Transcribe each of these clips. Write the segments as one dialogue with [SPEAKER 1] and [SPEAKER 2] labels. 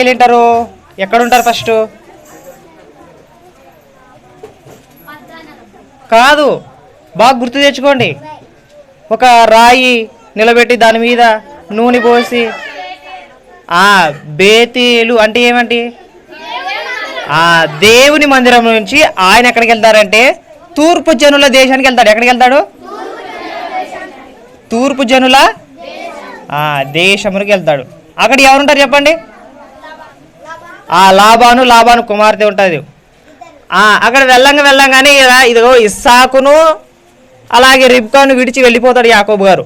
[SPEAKER 1] వెళ్ళింటారు, ఎక్కడుంటారు ఫస్ట్? కాదు, బాగా గుర్తు తెచ్చుకోండి. ఒక రాయి నిలబెట్టి దాని మీద నూనె పోసి బేతేలు అంటే ఏమంటే దేవుని మందిరం నుంచి ఆయన ఎక్కడికి వెళ్తారంటే తూర్పు జనుల దేశానికి వెళ్తాడు. ఎక్కడికి వెళ్తాడు? తూర్పు జనుల దేశమునికి వెళ్తాడు. అక్కడ ఎవరుంటారు చెప్పండి? లాబాను కుమార్తె ఉంటుంది. అక్కడ వెళ్ళంగానే ఇదిగో ఇస్సాకును అలాగే రిబ్కాను విడిచి వెళ్ళిపోతాడు యాకోబు గారు.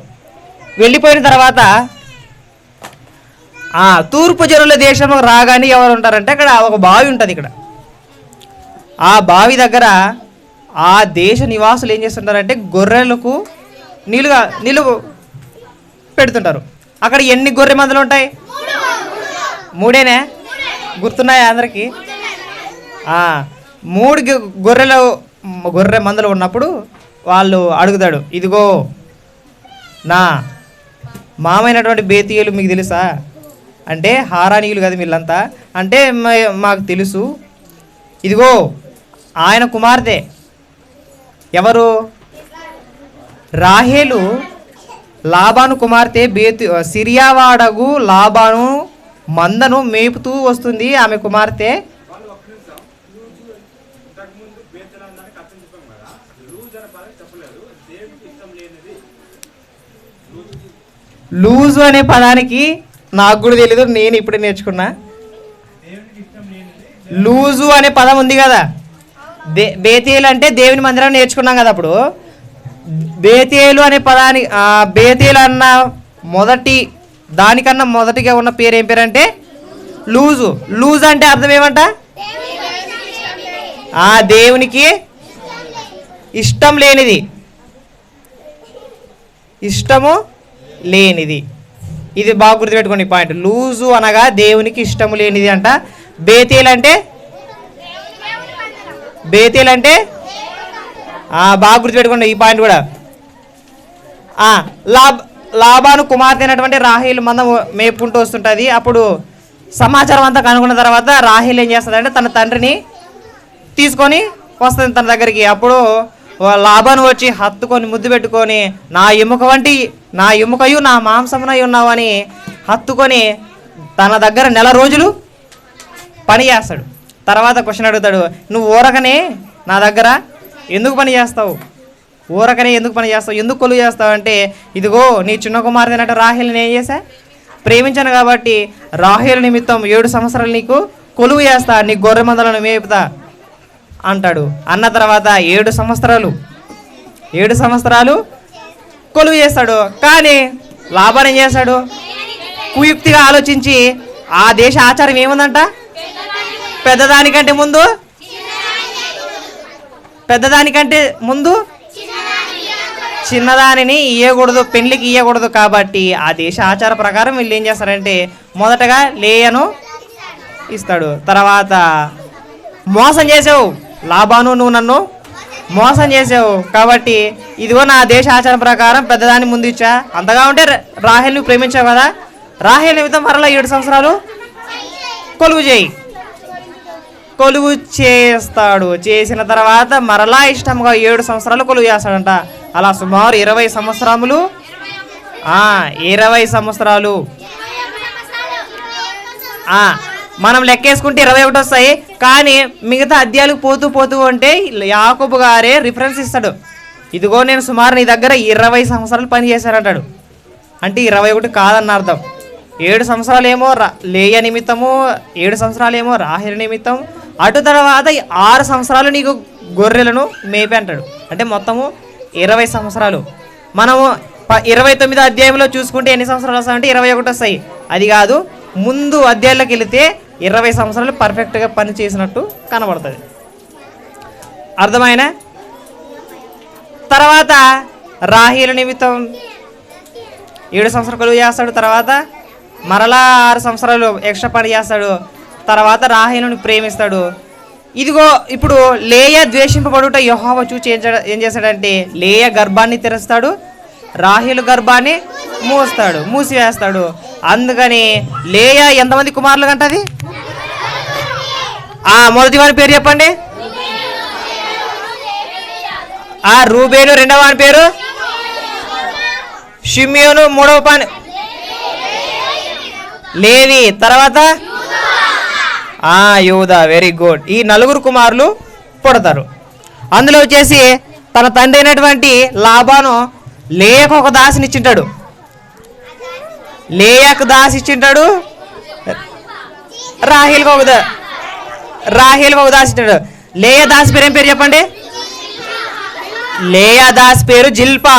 [SPEAKER 1] వెళ్ళిపోయిన తర్వాత తూర్పు జనుల దేశం రాగానే ఎవరు ఉంటారంటే అక్కడ ఒక బావి ఉంటుంది. ఇక్కడ ఆ బావి దగ్గర ఆ దేశ నివాసులు ఏం చేస్తుంటారంటే గొర్రెలకు నీళ్ళు పెడుతుంటారు. అక్కడ ఎన్ని గొర్రె మందలు ఉంటాయి? 3 గుర్తున్నాయా అందరికి? 3 గొర్రె మందలు ఉన్నప్పుడు వాళ్ళు అడుగుతాడు, ఇదిగో నా మామైనటువంటి బేతీయులు మీకు తెలుసా అంటే, హారానీయులు కదా వీళ్ళంతా అంటే మాకు తెలుసు. ఇదిగో ఆయన కుమార్తె ఎవరు? రాహేలు లాబాను కుమార్తె సిరియావాడగు లాబాను మందను మేపుతూ వస్తుంది. ఆమె కుమార్తె లూజు అనే పదానికి నాకు కూడా తెలీదు, నేను ఇప్పుడే నేర్చుకున్నా. లూజు అనే పదం ఉంది కదా, బేతేలు అంటే దేవుని మందిరం నేర్చుకున్నాం కదా. అప్పుడు బేతేలు అనే పదానికి బేతేలు అన్న దానికన్నా మొదటిగా ఉన్న పేరు ఏం పేరు అంటే లూజు. లూజు అంటే అర్థం ఏమంట? దేవునికి ఇష్టం లేనిది, ఇష్టము లేనిది. ఇది బాగా గుర్తుపెట్టుకోండి పాయింట్. లూజు అనగా దేవునికి ఇష్టము లేనిది అంట. బేతేలు అంటే బాగా గుర్తుపెట్టుకోండి ఈ పాయింట్ కూడా. లాబాను కుమార్తె అయినటువంటి రాహేలు మంద మేపుకుంటూ వస్తుంటుంది. అప్పుడు సమాచారం అంతా కనుక్కున్న తర్వాత రాహేలు ఏం చేస్తుందంటే తన తండ్రిని తీసుకొని వస్తుంది తన దగ్గరికి. అప్పుడు లాబాను వచ్చి హత్తుకొని ముద్దు పెట్టుకొని నా ఎముకయు నా మాంసమునై ఉన్నావు అని హత్తుకొని తన దగ్గర 1 నెల రోజులు పని చేస్తాడు. తర్వాత క్వశ్చన్ అడుగుతాడు, నువ్వు ఊరకనే నా దగ్గర ఎందుకు పని చేస్తావు? ఎందుకు కొలువు చేస్తావు అంటే, ఇదిగో నీ చిన్న కుమార్తె అంటే రాహేలుని ఏం చేశా? ప్రేమించాను కాబట్టి రాహేలు నిమిత్తం 7 సంవత్సరాలు నీకు కొలువు చేస్తా, నీ గొర్రె మందలను మేపుతా అంటాడు. అన్న తర్వాత 7 సంవత్సరాలు కొలువు చేస్తాడు. కానీ లాబాను ఏం చేస్తాడు? కుయుక్తిగా ఆలోచించి ఆ దేశ ఆచారం ఏముందంట, పెద్దదానికంటే ముందు చిన్నదానిని ఇయ్యకూడదు, పెళ్లికి ఇయ్యకూడదు. కాబట్టి ఆ దేశ ఆచార ప్రకారం వీళ్ళు ఏం చేస్తారంటే మొదటగా లేయను ఇస్తాడు. తర్వాత మోసం చేసావు లాబాను, నువ్వు నన్ను మోసం చేసావు కాబట్టి ఇదిగో నా దేశ ఆచారం ప్రకారం పెద్దదాన్ని ముందు ఇచ్చా. అంతగా ఉంటే రాహేలుని ప్రేమించావు కదా, రాహేలు నిమిత్తం మరలా 7 సంవత్సరాలు కొలువు చేస్తాడు. చేసిన తర్వాత మరలా ఇష్టంగా 7 సంవత్సరాలు కొలువు చేస్తాడంట. అలా సుమారు 20 సంవత్సరములు 20 సంవత్సరాలు మనం లెక్కేసుకుంటే 21 వస్తాయి. కానీ మిగతా అధ్యాయాలకు పోతూ ఉంటే యాకోబు గారే రిఫరెన్స్ ఇస్తాడు. ఇదిగో నేను సుమారు నీ దగ్గర 20 సంవత్సరాలు పని చేశానంటాడు. అంటే 21 కాదన్న అర్థం. 7 సంవత్సరాలు ఏమో లేయ నిమిత్తము, 7 సంవత్సరాలు ఏమో రాహేలు నిమిత్తం, అటు తర్వాత 6 సంవత్సరాలు నీకు గొర్రెలను మేపి అంటాడు. అంటే మొత్తము 20 సంవత్సరాలు. మనము 29వ అధ్యాయంలో చూసుకుంటే ఎన్ని సంవత్సరాలు వస్తాయంటే 21 వస్తాయి. అది కాదు, ముందు అధ్యాయంలోకి వెళితే 20 సంవత్సరాలు పర్ఫెక్ట్గా పని చేసినట్టు కనబడుతుంది. అర్థమైనా? తర్వాత రాహేలు నిమిత్తం 7 సంవత్సరాలు కొలువు చేస్తాడు. తర్వాత మరలా 6 సంవత్సరాలు ఎక్స్ట్రా పని చేస్తాడు. తర్వాత రాహేలుని ప్రేమిస్తాడు. ఇదిగో ఇప్పుడు లేయ ద్వేషింపబడుట యెహోవా చూచి ఏం చేస్తాడంటే లేయ గర్భాన్ని తెరుస్తాడు, రాహేలు గర్భాన్ని మూసివేస్తాడు. అందుకని లేయా ఎంతమంది కుమారులు కంటది? మొదటి వాని పేరు చెప్పండి. రూబేను. రెండవ వాని పేరు షిమ్యోను. మూడవ పాని లేవి. తర్వాత యూదా. Very good. ఈ నలుగురు కుమారులు పుడతారు. అందులో వచ్చేసి తన తండ్రి అయినటువంటి లాబాను లేయాకు ఒక దాసిని ఇచ్చింటాడు. లేయాకు దాసి ఇచ్చింటాడు. రాహేల్కి ఒక దాసి ఇచ్చాడు. లేయా దాసి పేరు ఏం పేరు చెప్పండి? లేయా దాసి పేరు జిల్పా.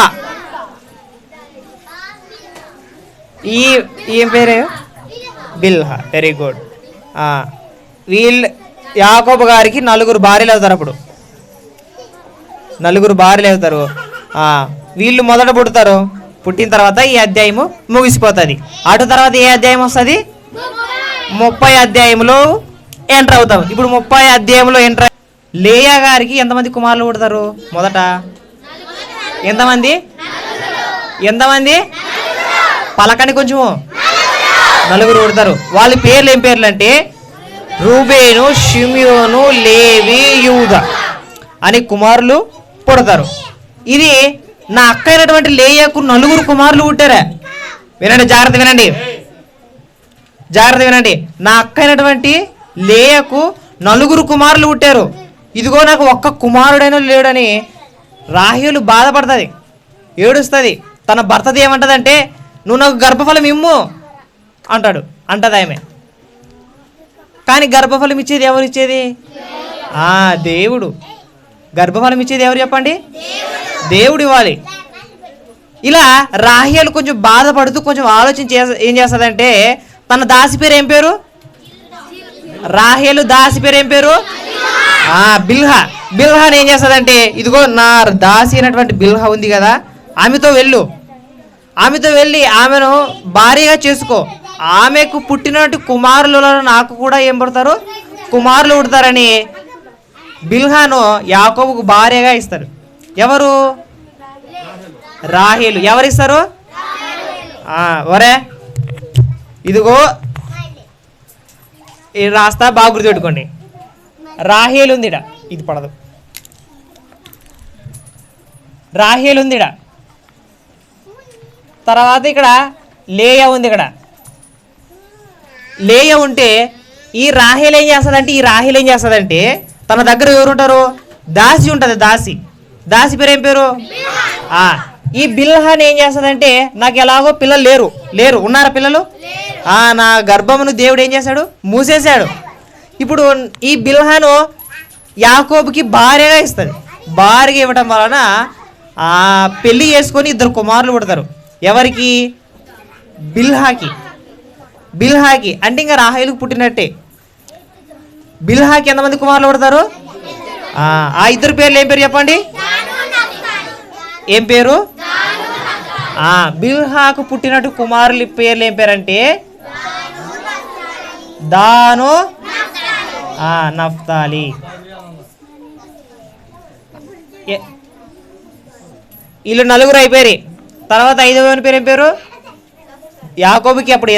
[SPEAKER 1] ఏం పేరు? బిల్హా. Very good. వీళ్ళు యాకోబు గారికి నలుగురు భార్యలు అవుతారు. అప్పుడు నలుగురు భార్యలు అవుతారు. వీళ్ళు మొదట పుడతారు. పుట్టిన తర్వాత ఈ అధ్యాయము ముగిసిపోతుంది. అటు తర్వాత ఏ అధ్యాయం వస్తుంది? 30 అధ్యాయంలో ఎంటర్ అవుతాం. ఇప్పుడు 30 అధ్యాయంలో ఎంటర్. లేయా గారికి ఎంతమంది కుమారులు పుడతారు? మొదట ఎంతమంది పలకండి కొంచెము. నలుగురు పుడతారు. వాళ్ళ పేర్లు ఏం పేర్లు అంటే రూబేను, షిమ్యోను, లేవి, యూదా అని కుమారులు పుడతారు. ఇది నా అక్క అయినటువంటి లేయాకు నలుగురు కుమారులు పుట్టారా? వినండి, జాగ్రత్త వినండి. నా అక్క అయినటువంటి లేయాకు నలుగురు కుమారులు పుట్టారు. ఇదిగో నాకు ఒక్క కుమారుడైనా లేడని రాహేలు బాధపడుతుంది, ఏడుస్తుంది. తన భర్తది ఏమంటదంటే, నువ్వు నాకు గర్భఫలం ఇమ్ము అంటది ఆమె. కానీ గర్భఫలం ఇచ్చేది ఎవరు ఇచ్చేది? దేవుడు. గర్భఫలం ఇచ్చేది ఎవరు చెప్పండి? దేవుడు ఇవ్వాలి. ఇలా రాహేలు కొంచెం బాధపడుతూ కొంచెం ఆలోచన ఏం చేస్తుందంటే, తన దాసి పేరు ఏం పేరు? రాహేలు దాసి పేరు ఏం పేరు? బిల్హా. బిల్హాని ఏం చేస్తుందంటే, ఇదిగో నా దాసి అయినటువంటి బిల్హా ఉంది కదా, ఆమెతో వెళ్ళి ఆమెను భార్యగా చేసుకో. ఆమెకు పుట్టినట్టు కుమారులలో నాకు కూడా ఏం పుడతారు? కుమారులు పుడతారని బిల్హాను యాకోబుకు భార్యగా ఇస్తారు. ఎవరు? రాహేలు. ఎవరిస్తారు? ఒరే ఇదిగో ఇది రాస్తా, బాగా గుర్తుపెట్టుకోండి. రాహేలు ఉందిడ, ఇది పడదు. రాహేలు ఉందిడ. తర్వాత ఇక్కడ లేయా ఉంది. ఇక్కడ లేయా ఉంటే ఈ రాహేలు ఏం చేస్తుందంటే తన దగ్గర ఎవరు ఉంటారు? దాసి ఉంటుంది. దాసి పేరు ఏం పేరు? ఈ బిల్హాని ఏం చేస్తుందంటే, నాకు ఎలాగో పిల్లలు లేరు. ఉన్నారా పిల్లలు? నా గర్భమును దేవుడు ఏం చేశాడు? మూసేశాడు. ఇప్పుడు ఈ బిల్హాను యాకోబుకి భార్యగా ఇస్తుంది. భార్యగా ఇవ్వటం వలన పెళ్లి చేసుకొని 2 కుమారులు పుడతారు. ఎవరికి? బిల్హాకి అంటే ఇంకా రాహేలుకు పుట్టినట్టే. బిల్హాకి ఎంతమంది కుమారులు పుడతారు? 2 పేర్లు ఏం పేరు చెప్పండి? ఏం పేరు? బిల్హాకు పుట్టినట్టు కుమారుల పేర్లు ఏం పేరంటే దాను, నఫ్తాలి. వీళ్ళు నలుగురు అయిపోయారు. తర్వాత 5వ పేరు ఏం పేరు? యాకోబుకి. అప్పుడు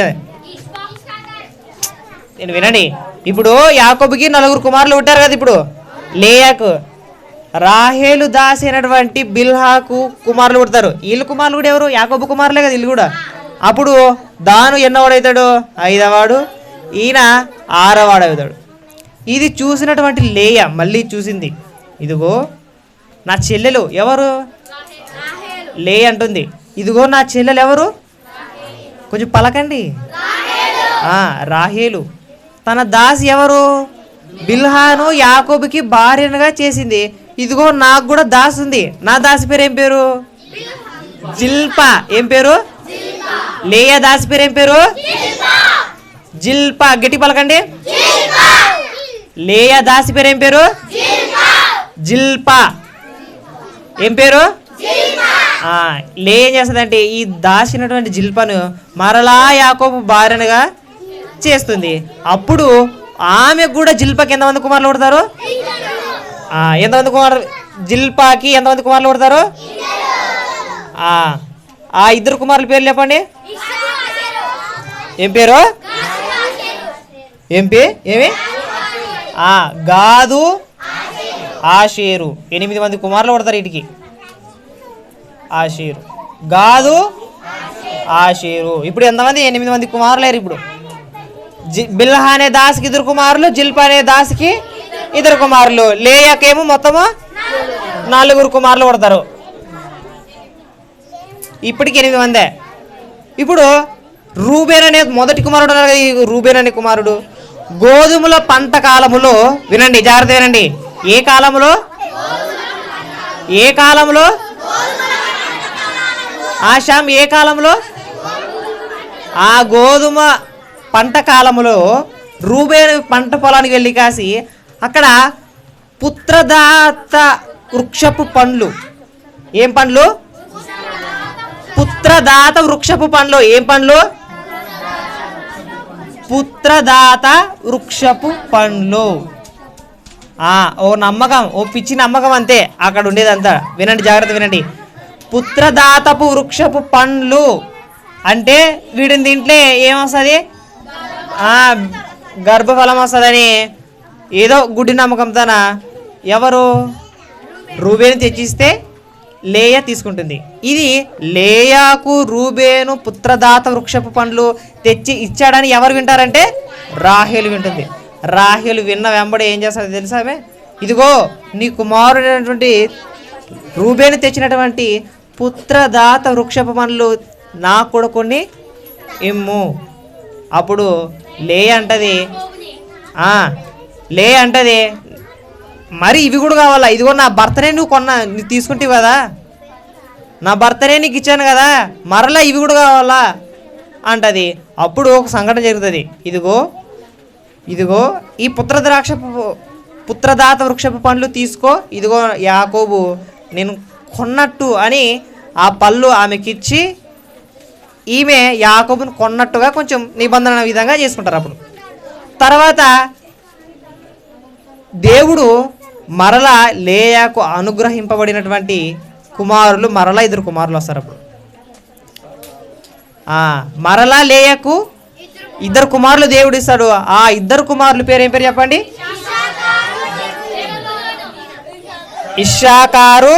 [SPEAKER 1] నేను వినండి, ఇప్పుడు యాకోబుకి 4 కుమారులు పుట్టారు కదా. ఇప్పుడు లేయాకు రాహేలు దాసి అయినటువంటి బిల్హాకు కుమారులు పుడతారు. వీళ్ళు కుమారులు కూడా ఎవరు? యాకోబు కుమారులే కదా వీళ్ళు కూడా. అప్పుడు దాను ఎన్నవాడవుతాడు? 5వ. ఈయన 6వ అవుతాడు. ఇది చూసినటువంటి లేయా మళ్ళీ చూసింది, ఇదిగో నా చెల్లెలు ఎవరు? లేయా అంటుంది, ఇదిగో నా చెల్లెలు ఎవరు? కొంచెం పలకండి. రాహేలు. తన దాసి ఎవరు? బిల్హాను యాకోబుకి భార్యగా చేసింది. ఇదిగో నాకు కూడా దాసి ఉంది. నా దాసి పేరు ఏం పేరు? జిల్పా. ఏం పేరు? లేయా దాసి పేరు ఏం పేరు? జిల్పా. గట్టి పలకండి. లేయా దాసి పేరు ఏం పేరు? జిల్పా. ఏం పేరు? లే ఏం చేస్తుందంటే ఈ దాచినటువంటి జిల్పాను మరలా యాకోబు భార్యగా చేస్తుంది. అప్పుడు ఆమెకు కూడా జిల్పాకి ఎంతమంది కుమారులు పుడతారు? ఎంతమంది కుమారులు? జిల్పాకి ఎంతమంది కుమారులు పుడతారు? 2 కుమారుల పేర్లు చెప్పండి. ఏం పేరు? ఏమి గాదు ఆషేరు. 8 మంది కుమారులు పడతారు వీటికి. ఆషేరు, గాదు, ఆషేరు. ఇప్పుడు ఎంతమంది? 8 మంది కుమారులు లేరు. ఇప్పుడు బిల్హా అనే దాసికి 2 కుమారులు, జిల్పా అనే దాసికి 2 కుమారులు, లేయాకేమో మొత్తము 4 కుమారులు పడతారు. ఇప్పటికి 8 మందే. ఇప్పుడు రూబేన్ అనే మొదటి కుమారుడు ఉన్నారు కదా, ఈ రూబేన్ అనే కుమారుడు గోధుమల పంట కాలములో, వినండి జాగ్రత్త వినండి, ఏ కాలంలో ఆశాం ఏ కాలంలో? ఆ గోధుమ పంట కాలములో రూబేను పంట పొలానికి వెళ్ళి కాసి అక్కడ పుత్రదాత వృక్షపు పండ్లు. ఏం పండ్లు? పుత్రదాత వృక్షపు పండ్లు. ఏం పండ్లు? పుత్రదాత వృక్షపు పండ్లు. ఓ నమ్మకం, ఓ పిచ్చి నమ్మకం అంతే అక్కడ ఉండేదంతా. వినండి జాగ్రత్త వినండి. పుత్రదాతపు వృక్షపు పండ్లు అంటే వీడిని తింటే ఏమొస్తుంది? గర్భఫలం వస్తుందని ఏదో గుడ్డి నమ్మకంతోన ఎవరు? రూబేను తెచ్చిస్తే లేయా తీసుకుంటుంది. ఇది లేయాకు రూబేను పుత్రదాత వృక్షపు పండ్లు తెచ్చి ఇచ్చాడని ఎవరు వింటారంటే రాహేలు వింటుంది. రాహేలు విన్న వెంబడి ఏం చేస్తుంది తెలుసామే? ఇదిగో నీ కుమారుడైనటువంటి రూబేను తెచ్చినటువంటి పుత్రదాత వృక్షపు పండ్లు నాకు కూడా కొన్ని ఇమ్ము. అప్పుడు లేయా అంటది మరి ఇవి కూడా కావాలా? ఇదిగో నా భర్తనే నువ్వు తీసుకుంటావు కదా, నా భర్తనే నీకు ఇచ్చాను కదా, మరలా ఇవి కూడా కావాలా అంటది. అప్పుడు ఒక సంఘటన జరుగుతుంది. ఇదిగో ఈ పుత్రదాత వృక్షపు పండ్లు తీసుకో, ఇదిగో యాకోబు నేను కొన్నట్టు అని ఆ పళ్ళు ఆమెకిచ్చి ఈమె యాకోబును కొన్నట్టుగా కొంచెం నిబంధన విధంగా చేసుకుంటారు. అప్పుడు తర్వాత దేవుడు మరలా లేయాకు అనుగ్రహింపబడినటువంటి కుమారులు మరలా 2 కుమారులు వస్తారు. అప్పుడు మరలా లేయాకు 2 కుమారులు దేవుడు ఇస్తాడు. ఆ 2 కుమారులు పేరు ఏం పేరు చెప్పండి? ఇశ్శాకారు,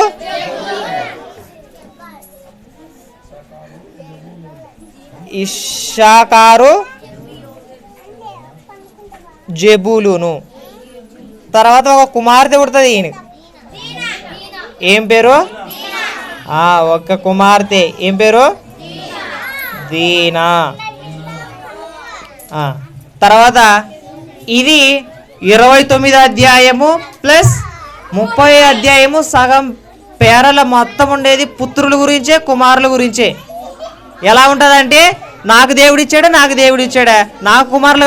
[SPEAKER 1] జెబూలును. తర్వాత ఒక కుమార్తె పుడుతుంది. ఈయన ఏం పేరు? ఒక కుమార్తె ఏం పేరు? దీనా. తర్వాత ఇది 29 అధ్యాయము ప్లస్ 30 అధ్యాయము సగం పేరల మొత్తం ఉండేది పుత్రుల గురించే, కుమారుల గురించే. ఎలా ఉంటుందంటే నాకు దేవుడు ఇచ్చాడా, నాకు కుమారులు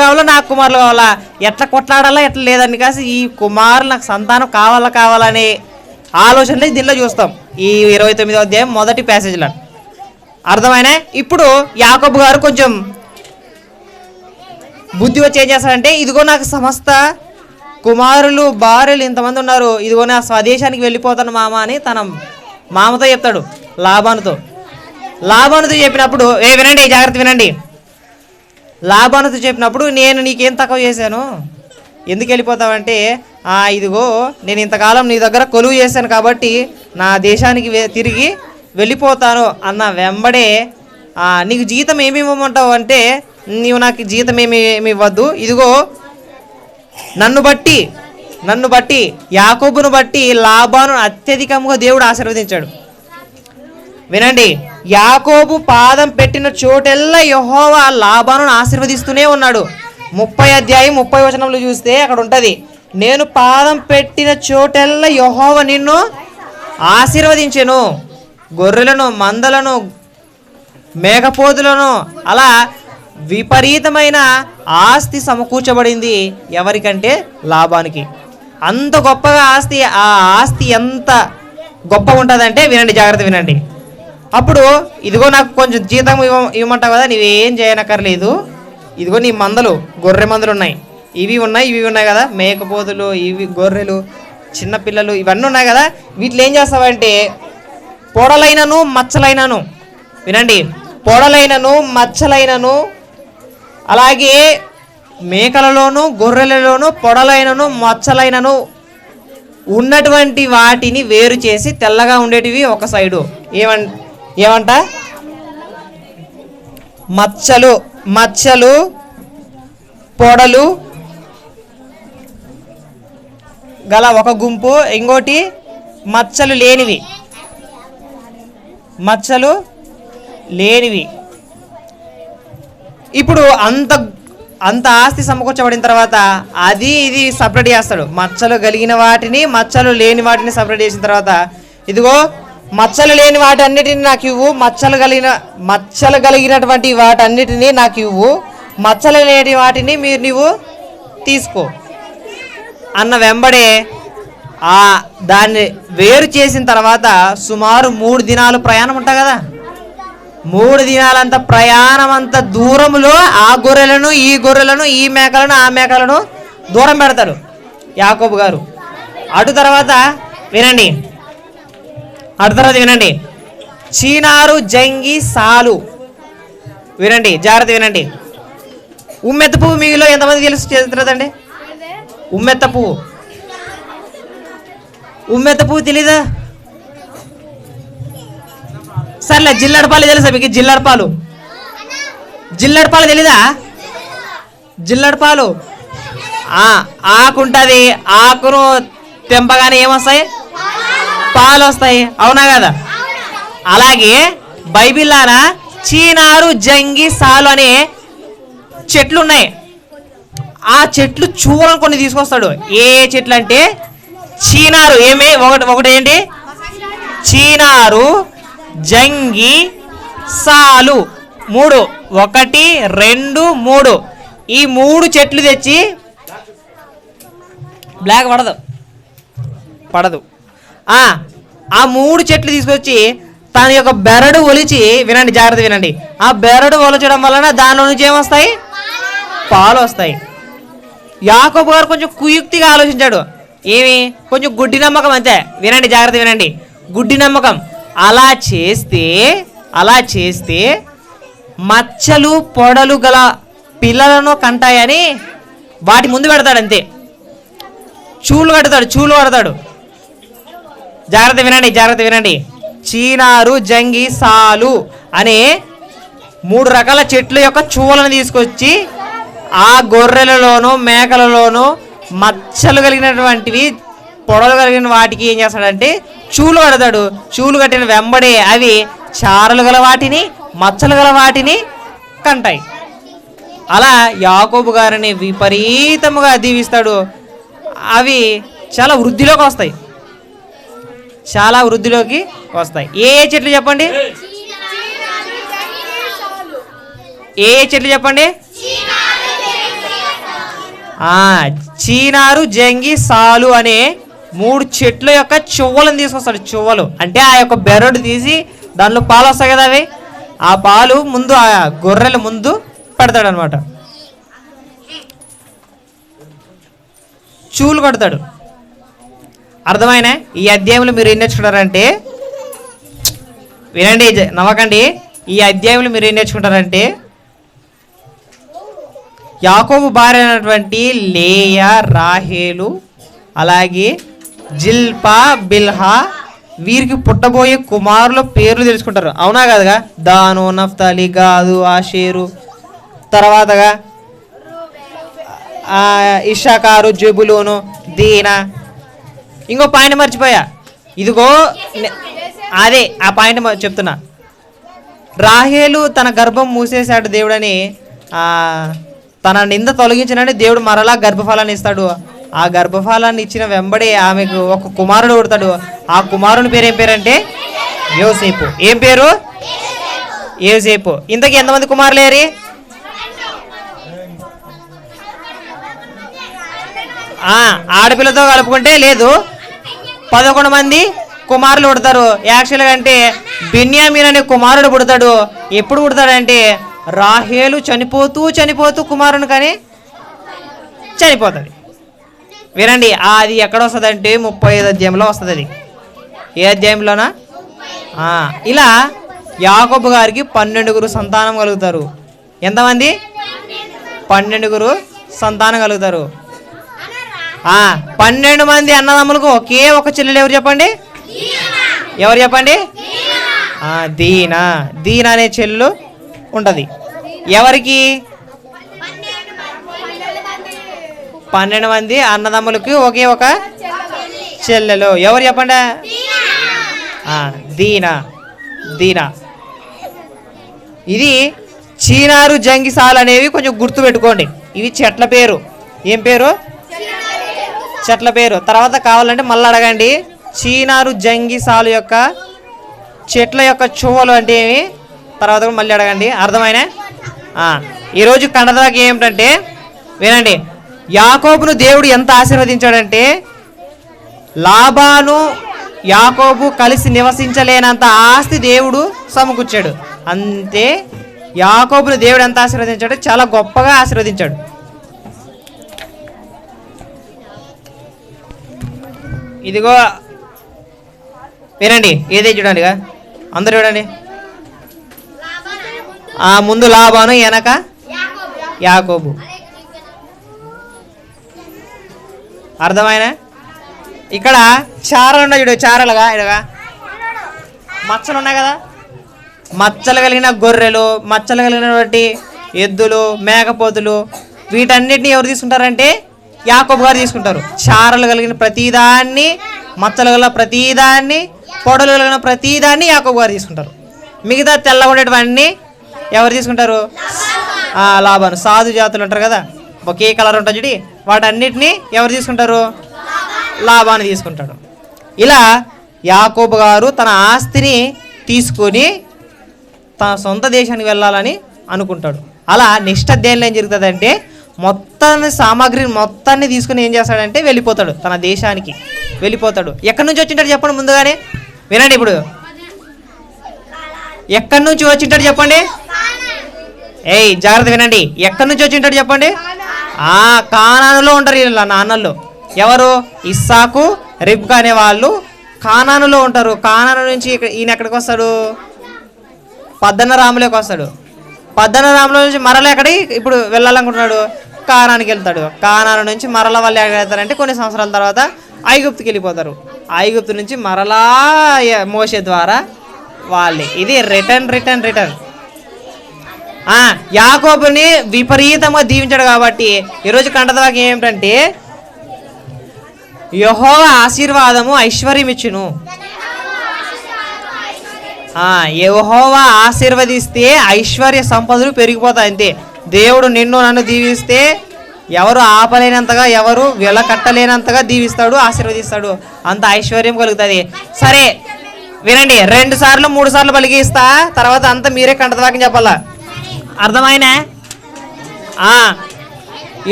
[SPEAKER 1] కావాలా, ఎట్లా కొట్లాడాలా, ఎట్లా లేదని కాసి ఈ కుమారులు నాకు సంతానం కావాలనే ఆలోచనలే దీనిలో చూస్తాం. ఈ 29వ అధ్యాయం మొదటి ప్యాసేజ్లో అర్థమైనా. ఇప్పుడు యాకోబు గారు కొంచెం బుద్ధి వచ్చి ఏం చేస్తాడంటే, ఇదిగో నాకు సమస్త కుమారులు భార్యలు ఇంతమంది ఉన్నారు, ఇదిగో నా స్వదేశానికి వెళ్ళిపోతాను మామ అని తన మామతో చెప్తాడు, లాబానుతో చెప్పినప్పుడు వినండి జాగ్రత్త వినండి. లాబానుతో చెప్పినప్పుడు నేను నీకేం తక్కువ చేశాను, ఎందుకు వెళ్ళిపోతావంటే ఇదిగో నేను ఇంతకాలం నీ దగ్గర కొలువు చేశాను కాబట్టి నా దేశానికి తిరిగి వెళ్ళిపోతాను అన్న వెంబడే నీకు జీతం ఏమి ఇవ్వమంటావు అంటే, నీవు నాకు జీతం ఏమి ఇవ్వద్దు, ఇదిగో నన్ను బట్టి యాకోబును బట్టి లాబాను అత్యధికంగా దేవుడు ఆశీర్వదించాడు. వినండి, యాకోబు పాదం పెట్టిన చోటెల్లా యెహోవా లాబాను ఆశీర్వదిస్తూనే ఉన్నాడు. 30 అధ్యాయం 30 వచనంలో చూస్తే అక్కడ ఉంటుంది, నేను పాదం పెట్టిన చోటెల్లా యెహోవా నిన్ను ఆశీర్వదించెను, గొర్రెలను, మందలను, మేకపోతులను, అలా విపరీతమైన ఆస్తి సమకూర్చబడింది. ఎవరికంటే లాబానికి. అంత గొప్పగా ఆస్తి. ఆ ఆస్తి ఎంత గొప్ప ఉంటుందంటే వినండి, జాగ్రత్త వినండి. అప్పుడు ఇదిగో నాకు కొంచెం జీతం ఇవ్వమంటావు కదా, నీవేం చేయనక్కర్లేదు, ఇదిగో నీ మందలు, గొర్రె మందలు ఉన్నాయి, ఇవి ఉన్నాయి కదా, మేకపోతులు, ఇవి గొర్రెలు, చిన్నపిల్లలు ఇవన్నీ ఉన్నాయి కదా, వీటిలో ఏం చేస్తావంటే పొడలైనను మచ్చలైనను, వినండి, పొడలైనను మచ్చలైనను అలాగే మేకలలోను గొర్రెలలోను పొడలైనను మచ్చలైనను ఉన్నటువంటి వాటిని వేరు చేసి తెల్లగా ఉండేటివి ఒక సైడు. ఏమంట మచ్చలు పొడలు గల ఒక గుంపు, ఇంకోటి మచ్చలు లేనివి. ఇప్పుడు అంత ఆస్తి సమకూర్చబడిన తర్వాత ఇది సపరేట్ చేస్తాడు. మచ్చలు కలిగిన వాటిని మచ్చలు లేని వాటిని సపరేట్ చేసిన తర్వాత, ఇదిగో మచ్చలు లేని వాటన్నిటిని నాకు ఇవ్వు, మచ్చలు కలిగినటువంటి వాటన్నిటినీ నాకు ఇవ్వు, మచ్చలు లేని వాటిని నీవు తీసుకో అన్న వెంబడే దాన్ని వేరు చేసిన తర్వాత సుమారు 3 దినాలు ప్రయాణం ఉంటాయి కదా. 3 దినాలంత ప్రయాణం అంత దూరంలో ఆ గొర్రెలను ఈ గొర్రెలను ఈ మేకలను ఆ మేకలను దూరం పెడతాడు యాకోబు గారు. అటు తర్వాత వినండి, చీనారు జంగి సాలు. వినండి, జాగ్రత్త వినండి. ఉమ్మెత్త పువ్వు మీలో ఎంతమంది తెలుస్తుందండి? ఉమ్మెత్త పువ్వు తెలీదా? సర్లే, జిల్లడపాలు తెలుసా మీకు? జిల్లడపాలు తెలీదా? జిల్లడపాలు ఆకు ఉంటుంది. ఆకును తెంపగానే ఏమొస్తాయి? పాలు వస్తాయి, అవునా కదా? అలాగే బైబిల్లాన చీనారు జంగి సాలు అనే చెట్లు ఉన్నాయి. ఆ చెట్లు చూరని కొన్ని తీసుకొస్తాడు. ఏ చెట్లు అంటే చీనారు, ఒకటి ఏంటి? చీనారు జంగి సాలు 3, 1, 2, 3 ఈ 3 చెట్లు తెచ్చి, బ్లాక్ పడదు ఆ 3 చెట్లు తీసుకొచ్చి తన యొక్క బెరడు ఒలిచి, వినండి, జాగ్రత్త వినండి, ఆ బెరడు ఒలచడం వలన దానిలో నుంచి ఏమొస్తాయి? పాలు వస్తాయి. యాకోబు గారు కొంచెం కుయుక్తిగా ఆలోచించాడు. కొంచెం గుడ్డి నమ్మకం అంతే. వినండి, జాగ్రత్త వినండి, గుడ్డి నమ్మకం. అలా చేస్తే మచ్చలు పొడలు గల పిల్లలను కంటాయని వాటి ముందు పెడతాడు అంతే. చూలు కడతాడు. జాగ్రత్త వినండి. చీనారు జంగి సాలు అనే 3 రకాల చెట్ల యొక్క చూవలను తీసుకొచ్చి ఆ గొర్రెలలోనూ మేకలలోనూ మచ్చలు కలిగినటువంటివి పొడలు కలిగిన వాటికి ఏం చేస్తాడంటే చూలు కడతాడు. చూలు కట్టిన వెంబడే అవి చారలు గల వాటిని మచ్చలు గల వాటిని కంటాయి. అలా యాకోబు గారిని విపరీతముగా దీవిస్తాడు. అవి చాలా వృద్ధిలోకి వస్తాయి. ఏ చెట్లు చెప్పండి? చీనారు జంగి సాలు అనే 3 చెట్ల యొక్క చువ్వలను తీసుకొస్తాడు. చువ్వలు అంటే ఆ యొక్క బెరడు తీసి దానిలో పాలు వస్తాయి కదా, అవి ఆ పాలు ముందు ఆ గొర్రెల ముందు పెడతాడు అనమాట. చూలు కడతాడు. అర్థమైనా? ఈ అధ్యాయంలో మీరు ఏం నేర్చుకుంటారంటే, వినండి, నవ్వకండి, ఈ అధ్యాయంలో మీరు ఏం నేర్చుకుంటారంటే యాకోబు భార్య అయినటువంటి లేయా, రాహేలు, అలాగే జిల్పా, బిల్హా వీరికి పుట్టబోయే కుమారుల పేర్లు తెలుసుకుంటారు, అవునా కదగా? దాను, నఫ్తాలి, గాదు, ఆషేరు, తర్వాతగా ఇషాకారు, జెబులూను, దీనా. ఇంకో పాయింట్ మర్చిపోయా, ఇదిగో అదే ఆ పాయింట్ చెప్తున్నా. రాహేలు తన గర్భం మూసేశాడు దేవుడని, తన నింద తొలగించినని దేవుడు మరలా గర్భఫలాన్ని ఇస్తాడు. ఆ గర్భఫలాన్ని ఇచ్చిన వెంబడే ఆమెకు ఒక కుమారుడు పుడతాడు. ఆ కుమారుని పేరు ఏం పేరంటే యోసేపు. ఏం పేరు? యోసేపు. ఇంతకీ ఎంతమంది కుమారులేరి? ఆడపిల్లతో కలుపుకుంటే లేదు, 11 మంది కుమారులు పుడతారు. యాక్చువల్గా అంటే బెన్యామీన్ అనే కుమారుడు పుడతాడు. ఎప్పుడు పుడతాడంటే రాహేలు చనిపోతూ కుమారుని కానీ చనిపోతుంది. వినండి, అది ఎక్కడ వస్తుంది అంటే 35వ అధ్యాయంలో వస్తుంది. అది ఏ అధ్యాయంలోనా? ఇలా యాకోబు గారికి 12 సంతానం కలుగుతారు. ఎంతమంది? 12 సంతానం కలుగుతారు. 12 మంది అన్నదమ్ములకు ఒకే ఒక చెల్లెలు ఎవరు చెప్పండి? ఎవరు చెప్పండి? దీనా. దీనా అనే చెల్లెలు ఉంటుంది. ఎవరికి? 12 మంది అన్నదమ్ములకి ఒకే ఒక చెల్లెలు. ఎవరు చెప్పండి? దీనా. దీనా. ఇది చీనారు జంగిసాలు అనేవి కొంచెం గుర్తు పెట్టుకోండి. ఇవి చెట్ల పేరు. ఏం పేరు? చెట్ల పేరు. తర్వాత కావాలంటే మళ్ళీ అడగండి. చీనారు జంగిసాలు యొక్క చెట్ల యొక్క చువ్వలు అంటే ఏమి? తర్వాత కూడా మళ్ళీ అడగండి. అర్థమైనా? ఈరోజు కండదాకి ఏమిటంటే వినండి. యాకోబును దేవుడు ఎంత ఆశీర్వదించాడంటే లాబాను యాకోబు కలిసి నివసించలేనంత ఆస్తి దేవుడు సమకూర్చాడు. అంతే యాకోబును దేవుడు ఎంత ఆశీర్వదించాడు? చాలా గొప్పగా ఆశీర్వదించాడు. ఇదిగో వినండి. ఏదే చూడండి, అందరూ చూడండి. ముందు లాబాను, వెనక యాకోబు. అర్థమైనా? ఇక్కడ చారలు ఉన్నాయి చూడు. చారలుగా ఇలాగా మచ్చలు ఉన్నాయి కదా. మచ్చలు కలిగిన గొర్రెలు, మచ్చలు కలిగినటువంటి ఎద్దులు, మేకపోతులు, వీటన్నిటిని ఎవరు తీసుకుంటారంటే యాకోబు గారు తీసుకుంటారు. చారలు కలిగిన ప్రతిదాన్ని, మచ్చలు కలిగిన ప్రతిదాన్ని, పొడలు కలిగిన ప్రతిదాన్ని యాకోబు గారు తీసుకుంటారు. మిగతా తెల్లగా ఉండేటివన్నీ ఎవరు తీసుకుంటారు? లాబాను. సాధు జాతులు ఉంటారు కదా, ఒకే కలర్ ఉంటుంది చూడి, వాటన్నిటిని ఎవరు తీసుకుంటారు? లాబాను తీసుకుంటాడు. ఇలా యాకోబు గారు తన ఆస్తిని తీసుకొని తన సొంత దేశానికి వెళ్ళాలని అనుకుంటాడు. అలా నెక్స్ట్ అధ్యాయంలో ఏం జరుగుతుందంటే మొత్తాన్ని సామాగ్రిని మొత్తాన్ని తీసుకుని ఏం చేస్తాడంటే వెళ్ళిపోతాడు, తన దేశానికి వెళ్ళిపోతాడు. ఎక్కడి నుంచి వచ్చింటాడు చెప్పండి ముందుగానే. వినండి, ఇప్పుడు ఎక్కడి నుంచి వచ్చింటాడు చెప్పండి. జాగ్రత్త వినండి. ఎక్కడి నుంచి వచ్చింటాడు చెప్పండి. కానానులో ఉంటారు వీళ్ళ నాన్నలు. ఎవరు? ఇస్సాకు, రిబ్కా అనే వాళ్ళు కానానులో ఉంటారు. కానాను నుంచి ఈయన ఎక్కడికి వస్తాడు? పద్దనరాములోకి వస్తాడు. పద్దనరాములో నుంచి మరలా ఎక్కడికి ఇప్పుడు వెళ్ళాలనుకుంటున్నాడు? కానానికి వెళ్తాడు. కానాను నుంచి మరలా వాళ్ళు ఎక్కడ వెళ్తారంటే కొన్ని సంవత్సరాల తర్వాత ఐగుప్తుకి వెళ్ళిపోతారు. ఐగుప్తు నుంచి మరలా మోషే ద్వారా వాళ్ళే. ఇది రిటర్న్. యాకోబుని విపరీతంగా దీవించాడు కాబట్టి ఈరోజు కంటదవాకి ఏమిటంటే యెహోవా ఆశీర్వాదము ఐశ్వర్యం ఇచ్చును. యెహోవా ఆశీర్వదిస్తే ఐశ్వర్య సంపదలు పెరిగిపోతాయి. అంతే. దేవుడు నిన్ను నన్ను దీవిస్తే ఎవరు ఆపలేనంతగా, ఎవరు వెలకట్టలేనంతగా దీవిస్తాడు, ఆశీర్వదిస్తాడు. అంత ఐశ్వర్యం కలుగుతుంది. సరే వినండి, 2 సార్లు 3 సార్లు పలికిస్తా, తర్వాత అంతా మీరే కంటదవాకి చెప్పాలా. అర్థమైనా?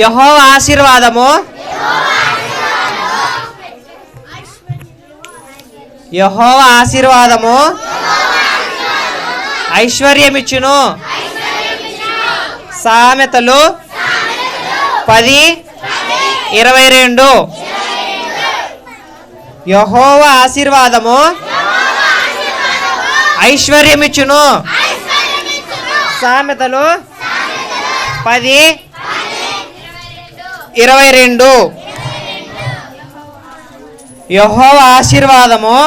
[SPEAKER 1] యెహోవా ఆశీర్వాదము, యెహోవా ఆశీర్వాదము ఐశ్వర్యమిచ్చును. సామెతలు 10:22. యెహోవా ఆశీర్వాదము ఐశ్వర్యమిచ్చును. సామెతలు 10:22. యెహోవా ఆశీర్వాదము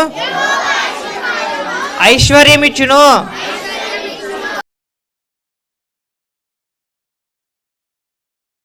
[SPEAKER 1] ఐశ్వర్యమిచ్చును.